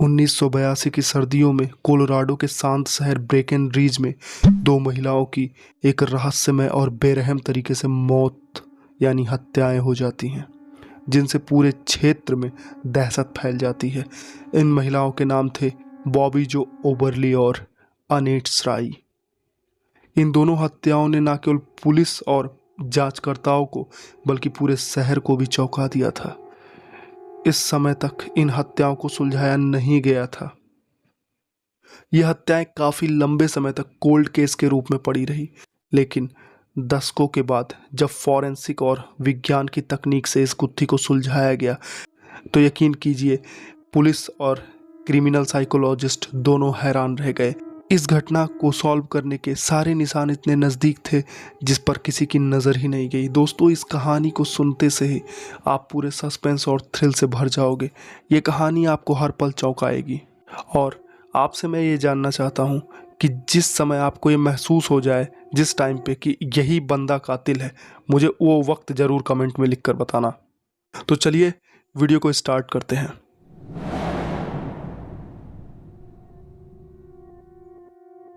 1982 की सर्दियों में कोलोराडो के शांत शहर ब्रेकन रिज में दो महिलाओं की एक रहस्यमय और बेरहम तरीके से मौत यानी हत्याएं हो जाती हैं, जिनसे पूरे क्षेत्र में दहशत फैल जाती है। इन महिलाओं के नाम थे बॉबी जो ओबरली और अनेट स्राई। इन दोनों हत्याओं ने न केवल पुलिस और जांचकर्ताओं को बल्कि पूरे शहर को भी चौंका दिया था। इस समय तक इन हत्याओं को सुलझाया नहीं गया था। यह हत्याएं काफी लंबे समय तक कोल्ड केस के रूप में पड़ी रही, लेकिन दशकों के बाद जब फॉरेंसिक और विज्ञान की तकनीक से इस गुत्थी को सुलझाया गया, तो यकीन कीजिए पुलिस और क्रिमिनल साइकोलॉजिस्ट दोनों हैरान रह गए। इस घटना को सॉल्व करने के सारे निशान इतने नज़दीक थे जिस पर किसी की नज़र ही नहीं गई। दोस्तों, इस कहानी को सुनते से ही आप पूरे सस्पेंस और थ्रिल से भर जाओगे। ये कहानी आपको हर पल चौंकाएगी और आपसे मैं ये जानना चाहता हूँ कि जिस समय आपको ये महसूस हो जाए जिस टाइम पे कि यही बंदा कातिल है, मुझे वो वक्त ज़रूर कमेंट में लिख कर बताना। तो चलिए वीडियो को स्टार्ट करते हैं।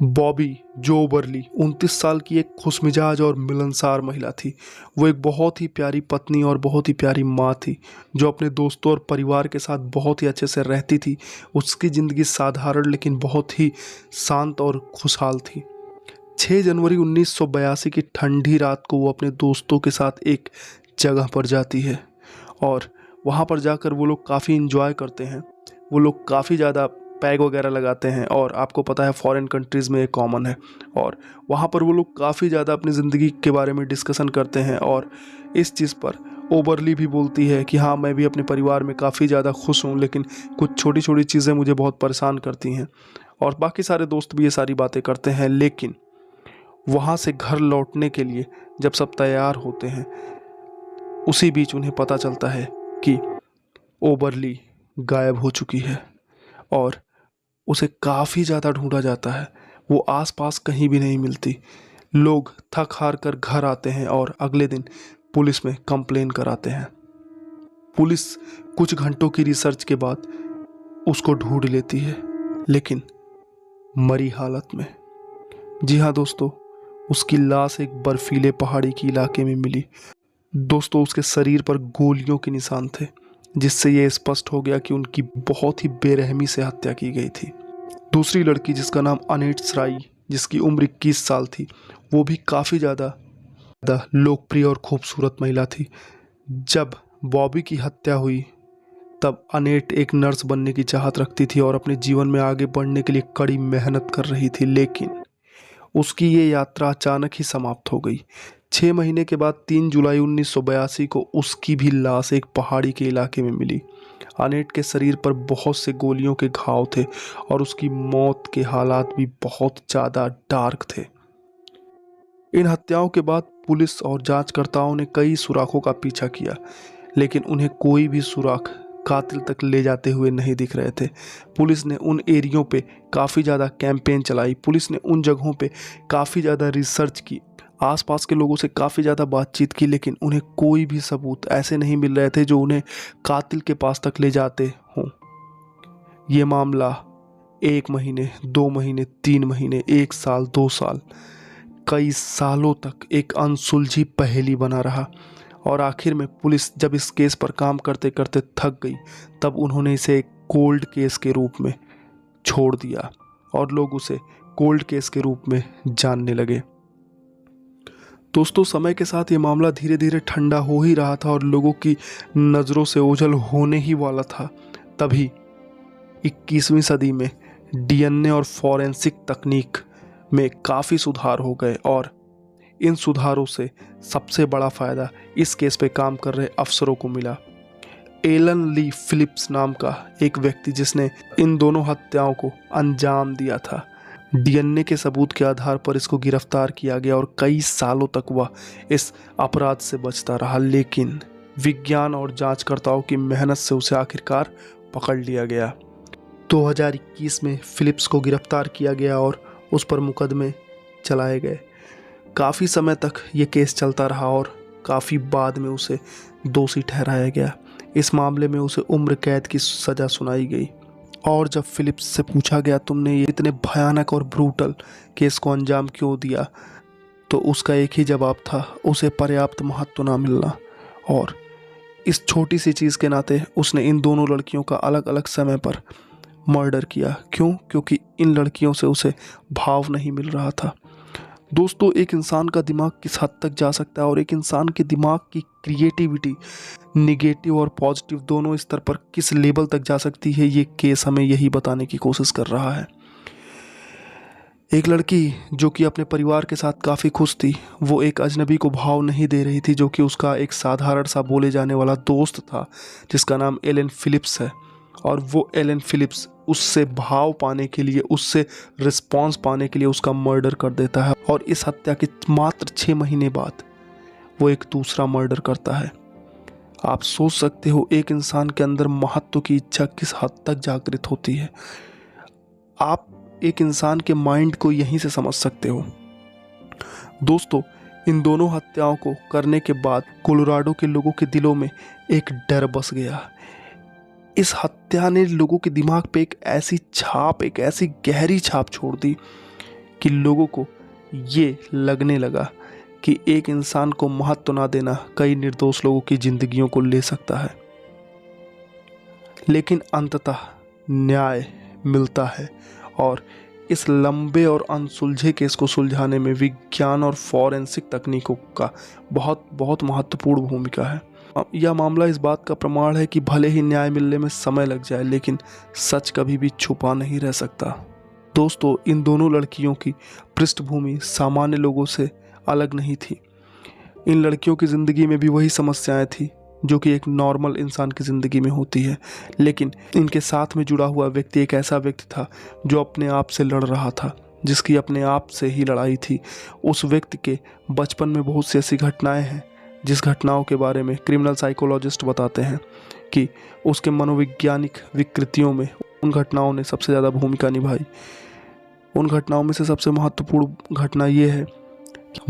बॉबी जो ओबरली 29 साल की एक खुशमिजाज और मिलनसार महिला थी। वो एक बहुत ही प्यारी पत्नी और बहुत ही प्यारी माँ थी, जो अपने दोस्तों और परिवार के साथ बहुत ही अच्छे से रहती थी। उसकी ज़िंदगी साधारण लेकिन बहुत ही शांत और खुशहाल थी। 6 जनवरी 1982 की ठंडी रात को वो अपने दोस्तों के साथ एक जगह पर जाती है और वहाँ पर जाकर वो लोग काफ़ी इंजॉय करते हैं। वो लोग काफ़ी ज़्यादा पैग वगैरह लगाते हैं और आपको पता है फॉरेन कंट्रीज़ में ये कॉमन है। और वहाँ पर वो लोग काफ़ी ज़्यादा अपनी ज़िंदगी के बारे में डिस्कशन करते हैं और इस चीज़ पर ओबरली भी बोलती है कि हाँ, मैं भी अपने परिवार में काफ़ी ज़्यादा खुश हूँ, लेकिन कुछ छोटी छोटी चीज़ें मुझे बहुत परेशान करती हैं। और बाकी सारे दोस्त भी ये सारी बातें करते हैं। लेकिन वहाँ से घर लौटने के लिए जब सब तैयार होते हैं, उसी बीच उन्हें पता चलता है कि ओबरली गायब हो चुकी है और उसे काफ़ी ज़्यादा ढूंढा जाता है। वो आसपास कहीं भी नहीं मिलती। लोग थक हार कर घर आते हैं और अगले दिन पुलिस में कंप्लेन कराते हैं। पुलिस कुछ घंटों की रिसर्च के बाद उसको ढूंढ लेती है, लेकिन मरी हालत में। जी हाँ दोस्तों, उसकी लाश एक बर्फीले पहाड़ी के इलाके में मिली। दोस्तों, उसके शरीर पर गोलियों के निशान थे, जिससे ये स्पष्ट हो गया कि उनकी बहुत ही बेरहमी से हत्या की गई थी। दूसरी लड़की जिसका नाम अनेट स्राई, जिसकी उम्र 21 साल थी, वो भी काफ़ी ज़्यादा लोकप्रिय और खूबसूरत महिला थी। जब बॉबी की हत्या हुई तब अनेट एक नर्स बनने की चाहत रखती थी और अपने जीवन में आगे बढ़ने के लिए कड़ी मेहनत कर रही थी, लेकिन उसकी ये यात्रा अचानक ही समाप्त हो गई। 6 महीने के बाद 3 जुलाई 1982 को उसकी भी लाश एक पहाड़ी के इलाके में मिली। अनेट के शरीर पर बहुत से गोलियों के घाव थे और उसकी मौत के हालात भी बहुत ज़्यादा डार्क थे। इन हत्याओं के बाद पुलिस और जांचकर्ताओं ने कई सुराखों का पीछा किया, लेकिन उन्हें कोई भी सुराख कातिल तक ले जाते हुए नहीं दिख रहे थे। पुलिस ने उन एरियो पे काफ़ी ज़्यादा कैंपेन चलाई। पुलिस ने उन जगहों पे काफ़ी ज़्यादा रिसर्च की, आसपास के लोगों से काफ़ी ज़्यादा बातचीत की, लेकिन उन्हें कोई भी सबूत ऐसे नहीं मिल रहे थे जो उन्हें कातिल के पास तक ले जाते हों। ये मामला 1 महीने, 2 महीने, 3 महीने, 1 साल, 2 साल, कई सालों तक एक अनसुलझी पहेली बना रहा और आखिर में पुलिस जब इस केस पर काम करते करते थक गई, तब उन्होंने इसे एक कोल्ड केस के रूप में छोड़ दिया और लोग उसे कोल्ड केस के रूप में जानने लगे। दोस्तों, समय के साथ ये मामला धीरे धीरे ठंडा हो ही रहा था और लोगों की नज़रों से ओझल होने ही वाला था। तभी 21वीं सदी में डीएनए और फॉरेंसिक तकनीक में काफ़ी सुधार हो गए और इन सुधारों से सबसे बड़ा फ़ायदा इस केस पे काम कर रहे अफसरों को मिला। एलन ली फिलिप्स नाम का एक व्यक्ति जिसने इन दोनों हत्याओं को अंजाम दिया था, डीएनए के सबूत के आधार पर इसको गिरफ्तार किया गया और कई सालों तक वह इस अपराध से बचता रहा। लेकिन विज्ञान और जांचकर्ताओं की मेहनत से उसे आखिरकार पकड़ लिया गया। 2021 में फिलिप्स को गिरफ्तार किया गया और उस पर मुकदमे चलाए गए। काफ़ी समय तक ये केस चलता रहा और काफ़ी बाद में उसे दोषी ठहराया गया। इस मामले में उसे उम्र कैद की सज़ा सुनाई गई और जब फिलिप्स से पूछा गया तुमने ये इतने भयानक और ब्रूटल केस को अंजाम क्यों दिया, तो उसका एक ही जवाब था, उसे पर्याप्त महत्व ना मिलना। और इस छोटी सी चीज़ के नाते उसने इन दोनों लड़कियों का अलग अलग समय पर मर्डर किया। क्यों? क्योंकि इन लड़कियों से उसे भाव नहीं मिल रहा था। दोस्तों, एक इंसान का दिमाग किस हद तक जा सकता है और एक इंसान के दिमाग की क्रिएटिविटी निगेटिव और पॉजिटिव दोनों स्तर पर किस लेवल तक जा सकती है, ये केस हमें यही बताने की कोशिश कर रहा है। एक लड़की जो कि अपने परिवार के साथ काफ़ी खुश थी, वो एक अजनबी को भाव नहीं दे रही थी जो कि उसका एक साधारण सा बोले जाने वाला दोस्त था जिसका नाम एलन फिलिप्स है। और वो एलन फिलिप्स उससे भाव पाने के लिए, उससे रिस्पॉन्स पाने के लिए उसका मर्डर कर देता है। और इस हत्या के मात्र 6 महीने बाद वो एक दूसरा मर्डर करता है। आप सोच सकते हो एक इंसान के अंदर महत्व की इच्छा किस हद तक जागृत होती है। आप एक इंसान के माइंड को यहीं से समझ सकते हो। दोस्तों, इन दोनों हत्याओं को करने के बाद कोलोराडो के लोगों के दिलों में एक डर बस गया। इस हत्या ने लोगों के दिमाग पे एक ऐसी छाप, एक ऐसी गहरी छाप छोड़ दी कि लोगों को ये लगने लगा कि एक इंसान को महत्व ना देना कई निर्दोष लोगों की जिंदगियों को ले सकता है। लेकिन अंततः न्याय मिलता है और इस लंबे और अनसुलझे केस को सुलझाने में विज्ञान और फॉरेंसिक तकनीकों का बहुत बहुत महत्वपूर्ण भूमिका है। यह मामला इस बात का प्रमाण है कि भले ही न्याय मिलने में समय लग जाए, लेकिन सच कभी भी छुपा नहीं रह सकता। दोस्तों, इन दोनों लड़कियों की पृष्ठभूमि सामान्य लोगों से अलग नहीं थी। इन लड़कियों की ज़िंदगी में भी वही समस्याएं थी जो कि एक नॉर्मल इंसान की ज़िंदगी में होती है, लेकिन इनके साथ में जुड़ा हुआ व्यक्ति एक ऐसा व्यक्ति था जो अपने आप से लड़ रहा था, जिसकी अपने आप से ही लड़ाई थी। उस व्यक्ति के बचपन में बहुत सी ऐसी घटनाएं हैं जिस घटनाओं के बारे में क्रिमिनल साइकोलॉजिस्ट बताते हैं कि उसके मनोवैज्ञानिक विकृतियों में उन घटनाओं ने सबसे ज़्यादा भूमिका निभाई। उन घटनाओं में से सबसे महत्वपूर्ण घटना ये है,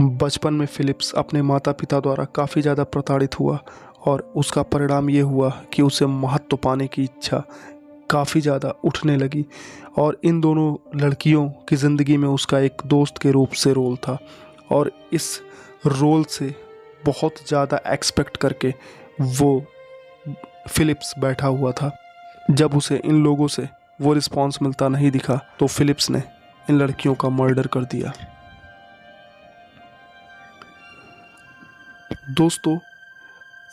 बचपन में फिलिप्स अपने माता पिता द्वारा काफ़ी ज़्यादा प्रताड़ित हुआ और उसका परिणाम ये हुआ कि उसे महत्व पाने की इच्छा काफ़ी ज़्यादा उठने लगी। और इन दोनों लड़कियों की ज़िंदगी में उसका एक दोस्त के रूप से रोल था और इस रोल से बहुत ज़्यादा एक्सपेक्ट करके वो फिलिप्स बैठा हुआ था। जब उसे इन लोगों से वो रिस्पॉन्स मिलता नहीं दिखा तो फिलिप्स ने इन लड़कियों का मर्डर कर दिया। दोस्तों,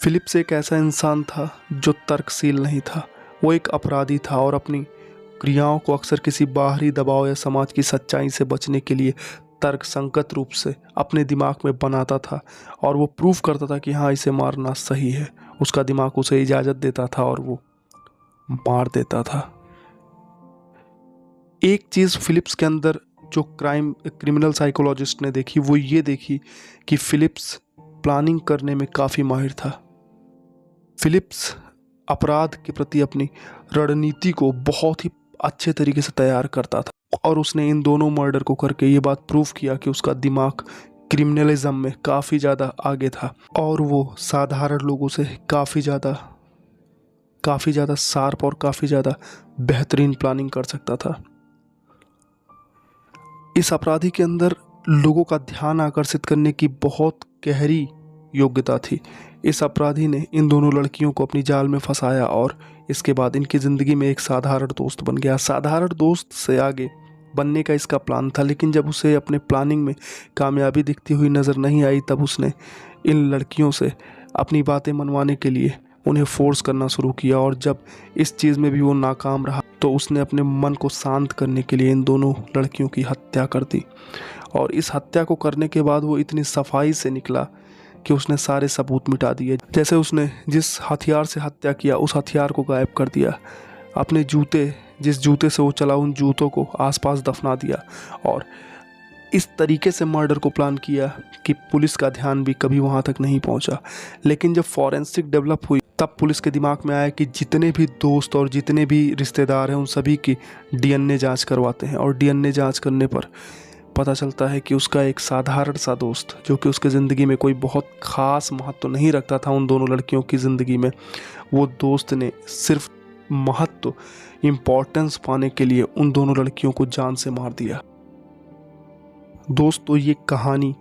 फिलिप्स एक ऐसा इंसान था जो तर्कशील नहीं था। वो एक अपराधी था और अपनी क्रियाओं को अक्सर किसी बाहरी दबाव या समाज की सच्चाई से बचने के लिए तर्कसंगत रूप से अपने दिमाग में बनाता था और वो प्रूव करता था कि हाँ, इसे मारना सही है। उसका दिमाग उसे इजाज़त देता था और वो मार देता था। एक चीज़ फिलिप्स के अंदर जो क्रिमिनल साइकोलॉजिस्ट ने देखी, वो ये देखी कि फिलिप्स प्लानिंग करने में काफ़ी माहिर था। फिलिप्स अपराध के प्रति अपनी रणनीति को बहुत ही अच्छे तरीके से तैयार करता था और उसने इन दोनों मर्डर को करके ये बात प्रूव किया कि उसका दिमाग क्रिमिनलिज्म में काफ़ी ज़्यादा आगे था और वो साधारण लोगों से काफ़ी ज़्यादा शार्प और काफ़ी ज़्यादा बेहतरीन प्लानिंग कर सकता था। इस अपराधी के अंदर लोगों का ध्यान आकर्षित करने की बहुत गहरी योग्यता थी। इस अपराधी ने इन दोनों लड़कियों को अपनी जाल में फंसाया और इसके बाद इनकी ज़िंदगी में एक साधारण दोस्त बन गया। साधारण दोस्त से आगे बनने का इसका प्लान था, लेकिन जब उसे अपने प्लानिंग में कामयाबी दिखती हुई नज़र नहीं आई तब उसने इन लड़कियों से अपनी बातें मनवाने के लिए उन्हें फोर्स करना शुरू किया। और जब इस चीज़ में भी वो नाकाम रहा तो उसने अपने मन को शांत करने के लिए इन दोनों लड़कियों की हत्या कर दी। और इस हत्या को करने के बाद वो इतनी सफाई से निकला कि उसने सारे सबूत मिटा दिए। जैसे उसने जिस हथियार से हत्या किया उस हथियार को गायब कर दिया, अपने जूते, जिस जूते से वो चला उन जूतों को आसपास दफना दिया और इस तरीके से मर्डर को प्लान किया कि पुलिस का ध्यान भी कभी वहाँ तक नहीं पहुँचा। लेकिन जब फॉरेंसिक डेवलप हुई तब पुलिस के दिमाग में आया कि जितने भी दोस्त और जितने भी रिश्तेदार हैं उन सभी की डीएनए जांच करवाते हैं। और डीएनए जांच करने पर पता चलता है कि उसका एक साधारण सा दोस्त जो कि उसके ज़िंदगी में कोई बहुत ख़ास महत्व नहीं रखता था उन दोनों लड़कियों की ज़िंदगी में, वो दोस्त ने सिर्फ महत्व, इम्पोर्टेंस पाने के लिए उन दोनों लड़कियों को जान से मार दिया। दोस्तों, ये कहानी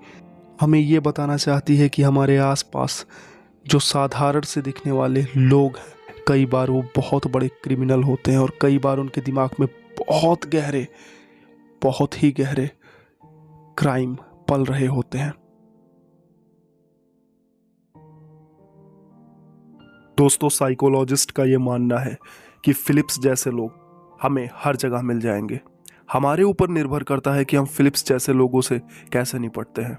हमें ये बताना चाहती है कि हमारे आसपास जो साधारण से दिखने वाले लोग हैं, कई बार वो बहुत बड़े क्रिमिनल होते हैं और कई बार उनके दिमाग में बहुत ही गहरे क्राइम पल रहे होते हैं। दोस्तों, साइकोलॉजिस्ट का ये मानना है कि फिलिप्स जैसे लोग हमें हर जगह मिल जाएंगे। हमारे ऊपर निर्भर करता है कि हम फिलिप्स जैसे लोगों से कैसे निपटते हैं।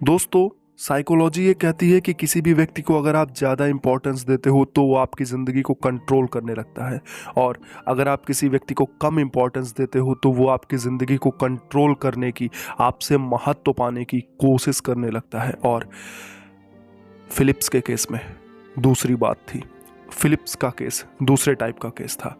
दोस्तों, साइकोलॉजी ये कहती है कि किसी भी व्यक्ति को अगर आप ज़्यादा इंपॉर्टेंस देते हो तो वो आपकी ज़िंदगी को कंट्रोल करने लगता है, और अगर आप किसी व्यक्ति को कम इंपॉर्टेंस देते हो तो वो आपकी ज़िंदगी को कंट्रोल करने की, आपसे महत्व पाने की कोशिश करने लगता है। और फिलिप्स के केस में दूसरी बात थी। फिलिप्स का केस दूसरे टाइप का केस था।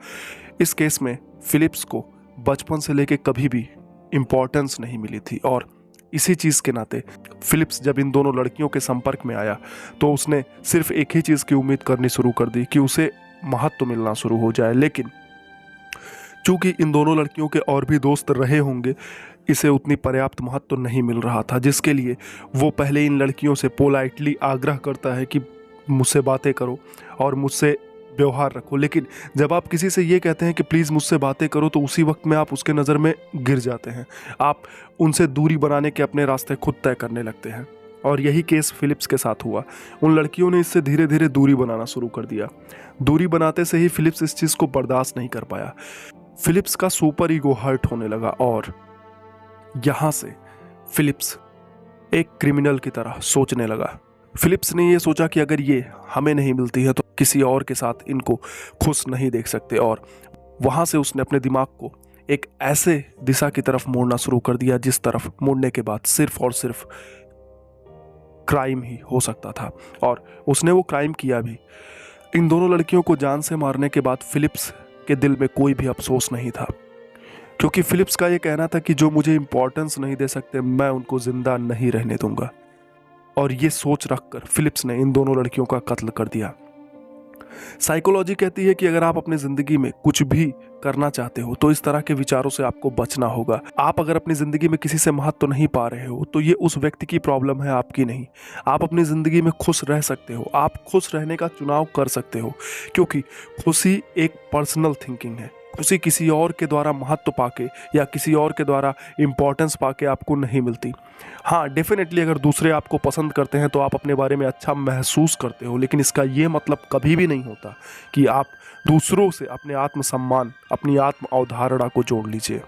इस केस में फिलिप्स को बचपन से लेके कभी भी इम्पोर्टेंस नहीं मिली थी, और इसी चीज़ के नाते फिलिप्स जब इन दोनों लड़कियों के संपर्क में आया तो उसने सिर्फ एक ही चीज़ की उम्मीद करनी शुरू कर दी कि उसे महत्व मिलना शुरू हो जाए। लेकिन चूंकि इन दोनों लड़कियों के और भी दोस्त रहे होंगे, इसे उतनी पर्याप्त महत्व नहीं मिल रहा था, जिसके लिए वो पहले इन लड़कियों से पोलाइटली आग्रह करता है कि मुझसे बातें करो और मुझसे व्यवहार रखो। लेकिन जब आप किसी से ये कहते हैं कि प्लीज़ मुझसे बातें करो, तो उसी वक्त में आप उसके नज़र में गिर जाते हैं। आप उनसे दूरी बनाने के अपने रास्ते खुद तय करने लगते हैं, और यही केस फिलिप्स के साथ हुआ। उन लड़कियों ने इससे धीरे धीरे दूरी बनाना शुरू कर दिया। दूरी बनाते से ही फिलिप्स इस चीज़ को बर्दाश्त नहीं कर पाया। फिलिप्स का सुपर ईगो हर्ट होने लगा, और यहाँ से फिलिप्स एक क्रिमिनल की तरह सोचने लगा। फिलिप्स ने ये सोचा कि अगर ये हमें नहीं मिलती है तो किसी और के साथ इनको खुश नहीं देख सकते, और वहाँ से उसने अपने दिमाग को एक ऐसे दिशा की तरफ मोड़ना शुरू कर दिया जिस तरफ मुड़ने के बाद सिर्फ और सिर्फ क्राइम ही हो सकता था। और उसने वो क्राइम किया भी। इन दोनों लड़कियों को जान से मारने के बाद फिलिप्स के दिल में कोई भी अफसोस नहीं था, क्योंकि फिलिप्स का ये कहना था कि जो मुझे इंपॉर्टेंस नहीं दे सकते मैं उनको जिंदा नहीं रहने दूंगा। और ये सोच रखकर फिलिप्स ने इन दोनों लड़कियों का कत्ल कर दिया। साइकोलॉजी कहती है कि अगर आप अपनी जिंदगी में कुछ भी करना चाहते हो तो इस तरह के विचारों से आपको बचना होगा। आप अगर अपनी जिंदगी में किसी से महत्व नहीं पा रहे हो तो ये उस व्यक्ति की प्रॉब्लम है, आपकी नहीं। आप अपनी जिंदगी में खुश रह सकते हो, आप खुश रहने का चुनाव कर सकते हो, क्योंकि खुशी एक पर्सनल थिंकिंग है। खुशी किसी और के द्वारा महत्व पाके या किसी और के द्वारा इंपॉर्टेंस पाके आपको नहीं मिलती। हाँ, डेफिनेटली अगर दूसरे आपको पसंद करते हैं तो आप अपने बारे में अच्छा महसूस करते हो, लेकिन इसका ये मतलब कभी भी नहीं होता कि आप दूसरों से अपने आत्मसम्मान, अपनी आत्म अवधारणा को जोड़ लीजिए।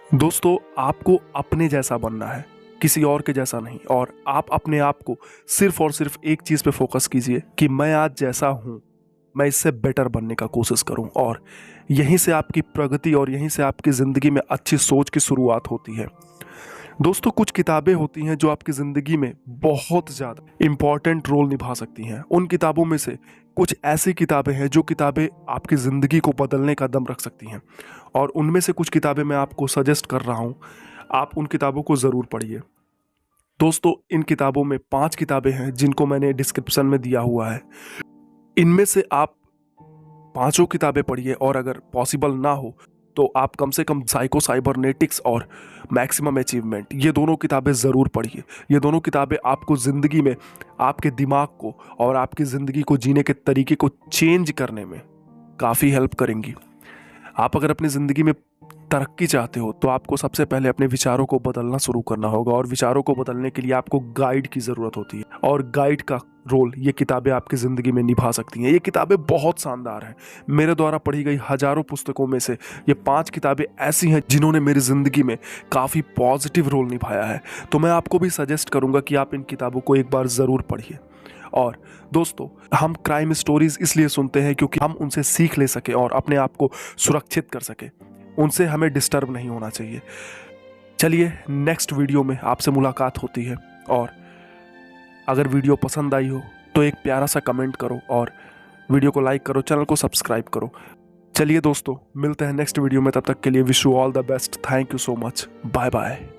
दोस्तों, आपको अपने जैसा बनना है, किसी और के जैसा नहीं। और आप अपने आप को सिर्फ और सिर्फ एक चीज़ पे फोकस कीजिए कि मैं आज जैसा हूँ मैं इससे बेटर बनने का कोशिश करूं, और यहीं से आपकी प्रगति और यहीं से आपकी ज़िंदगी में अच्छी सोच की शुरुआत होती है। दोस्तों, कुछ किताबें होती हैं जो आपकी ज़िंदगी में बहुत ज़्यादा इम्पॉर्टेंट रोल निभा सकती हैं। उन किताबों में से कुछ ऐसी किताबें हैं जो किताबें आपकी ज़िंदगी को बदलने का दम रख सकती हैं, और उनमें से कुछ किताबें मैं आपको सजेस्ट कर रहा हूँ। आप उन किताबों को ज़रूर पढ़िए। दोस्तों, इन किताबों में 5 किताबें हैं जिनको मैंने डिस्क्रिप्शन में दिया हुआ है। इनमें से आप 5 किताबें पढ़िए, और अगर पॉसिबल ना हो तो आप कम से कम साइको साइबरनेटिक्स और मैक्सिमम अचीवमेंट, ये दोनों किताबें ज़रूर पढ़िए। ये दोनों किताबें आपको ज़िंदगी में आपके दिमाग को और आपकी ज़िंदगी को जीने के तरीके को चेंज करने में काफ़ी हेल्प करेंगी। आप अगर अपनी ज़िंदगी में तरक्की चाहते हो तो आपको सबसे पहले अपने विचारों को बदलना शुरू करना होगा, और विचारों को बदलने के लिए आपको गाइड की ज़रूरत होती है, और गाइड का रोल ये किताबें आपकी ज़िंदगी में निभा सकती हैं। ये किताबें बहुत शानदार हैं। मेरे द्वारा पढ़ी गई हज़ारों पुस्तकों में से ये 5 किताबें ऐसी हैं जिन्होंने मेरी ज़िंदगी में काफ़ी पॉजिटिव रोल निभाया है। तो मैं आपको भी सजेस्ट करूँगा कि आप इन किताबों को एक बार ज़रूर पढ़िए। और दोस्तों, हम क्राइम स्टोरीज इसलिए सुनते हैं क्योंकि हम उनसे सीख ले सकें और अपने आप को सुरक्षित कर सकें। उनसे हमें डिस्टर्ब नहीं होना चाहिए। चलिए, नेक्स्ट वीडियो में आपसे मुलाकात होती है, और अगर वीडियो पसंद आई हो तो एक प्यारा सा कमेंट करो, और वीडियो को लाइक करो, चैनल को सब्सक्राइब करो। चलिए दोस्तों, मिलते हैं नेक्स्ट वीडियो में। तब तक के लिए wish you all the best. Thank you so much. Bye bye.